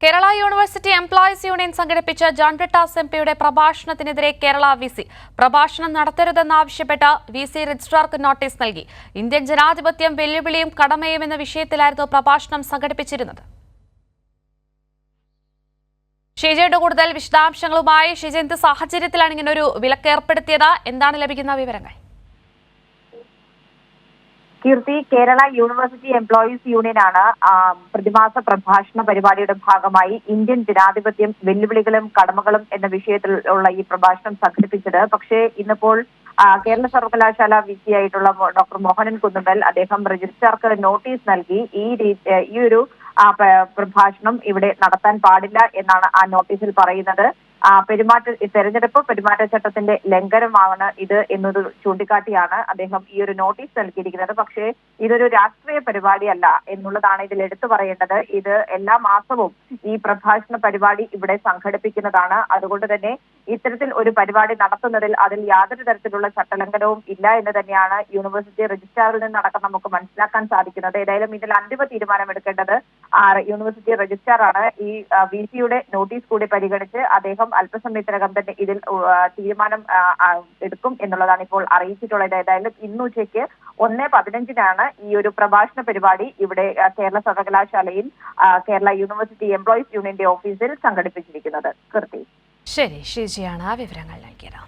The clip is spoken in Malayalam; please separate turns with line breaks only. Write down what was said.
കേരള യൂണിവേഴ്സിറ്റി എംപ്ലോയീസ് യൂണിയൻ സംഘടിപ്പിച്ച ജോൺ ബ്രിട്ടാസ് എംപിയുടെ പ്രഭാഷണത്തിനെതിരെ കേരള വിസി പ്രഭാഷണം നടത്തരുതെന്നാവശ്യപ്പെട്ട വിസി രജിസ്ട്രാർക്ക് നോട്ടീസ് നൽകി. ഇന്ത്യൻ ജനാധിപത്യം വെല്ലുവിളിയും കടമയും എന്ന വിഷയത്തിലായിരുന്നു പ്രഭാഷണം സംഘടിപ്പിച്ചിരുന്നത്. ഷീജയുടെ കൂടുതൽ വിശദാംശങ്ങളുമായി ഷീജ, എന്ത് സാഹചര്യത്തിലാണ് ഇങ്ങനൊരു വിലക്കേർപ്പെടുത്തിയത്? എന്താണ് ലഭിക്കുന്ന വിവരങ്ങൾ?
കീർത്തി, കേരള യൂണിവേഴ്സിറ്റി എംപ്ലോയീസ് യൂണിയനാണ് പ്രതിമാസ പ്രഭാഷണ പരിപാടിയുടെ ഭാഗമായി ഇന്ത്യൻ ജനാധിപത്യം വെല്ലുവിളികളും കടമകളും എന്ന വിഷയത്തിലുള്ള ഈ പ്രഭാഷണം സംഘടിപ്പിച്ചത്. പക്ഷേ ഇന്നിപ്പോൾ കേരള സർവകലാശാല വിസി ആയിട്ടുള്ള ഡോക്ടർ മോഹനൻ കുന്നുമ്മൽ അദ്ദേഹം രജിസ്ട്രാർക്ക് നോട്ടീസ് നൽകി ഈ ഒരു പ്രഭാഷണം ഇവിടെ നടത്താൻ പാടില്ല എന്നാണ് ആ നോട്ടീസിൽ പറയുന്നത്. തെരഞ്ഞെടുപ്പ് പെരുമാറ്റച്ചട്ടത്തിന്റെ ലംഘനമാണ് ഇത് എന്നത് ചൂണ്ടിക്കാട്ടിയാണ് അദ്ദേഹം ഈ ഒരു നോട്ടീസ് നൽകിയിരിക്കുന്നത്. പക്ഷേ ഇതൊരു രാഷ്ട്രീയ പരിപാടിയല്ല എന്നുള്ളതാണ് ഇതിൽ എടുത്തു പറയേണ്ടത്. ഇത് എല്ലാ മാസവും ഈ പ്രഭാഷണ പരിപാടി ഇവിടെ സംഘടിപ്പിക്കുന്നതാണ്. അതുകൊണ്ട് തന്നെ ഇത്തരത്തിൽ ഒരു പരിപാടി നടത്തുന്നതിൽ അതിൽ യാതൊരു തരത്തിലുള്ള ചട്ടലംഘനവും ഇല്ല എന്ന് തന്നെയാണ് യൂണിവേഴ്സിറ്റി രജിസ്ട്രാറിൽ നിന്നടക്കം നമുക്ക് മനസ്സിലാക്കാൻ സാധിക്കുന്നത്. ഏതായാലും ഇതിൽ അന്തിമ തീരുമാനമെടുക്കേണ്ടത് യൂണിവേഴ്സിറ്റി രജിസ്ട്രാറാണ്. ഈ വിസിയുടെ നോട്ടീസ് കൂടി പരിഗണിച്ച് അദ്ദേഹം അല്പസമയത്തിനകം തന്നെ ഇതിൽ തീരുമാനം എടുക്കും എന്നുള്ളതാണ് ഇപ്പോൾ അറിയിച്ചിട്ടുള്ളത്. ഏതായാലും ഇന്ന് ഉച്ചയ്ക്ക് 1:15 ഈ ഒരു പ്രഭാഷണ പരിപാടി ഇവിടെ കേരള സർവകലാശാലയിൽ കേരള യൂണിവേഴ്സിറ്റി എംപ്ലോയീസ് യൂണിയന്റെ ഓഫീസിൽ സംഘടിപ്പിച്ചിരിക്കുന്നത്. കീർത്തി,
ശരി, ഷീജയാണ് വിവരങ്ങൾ നൽകിയത്.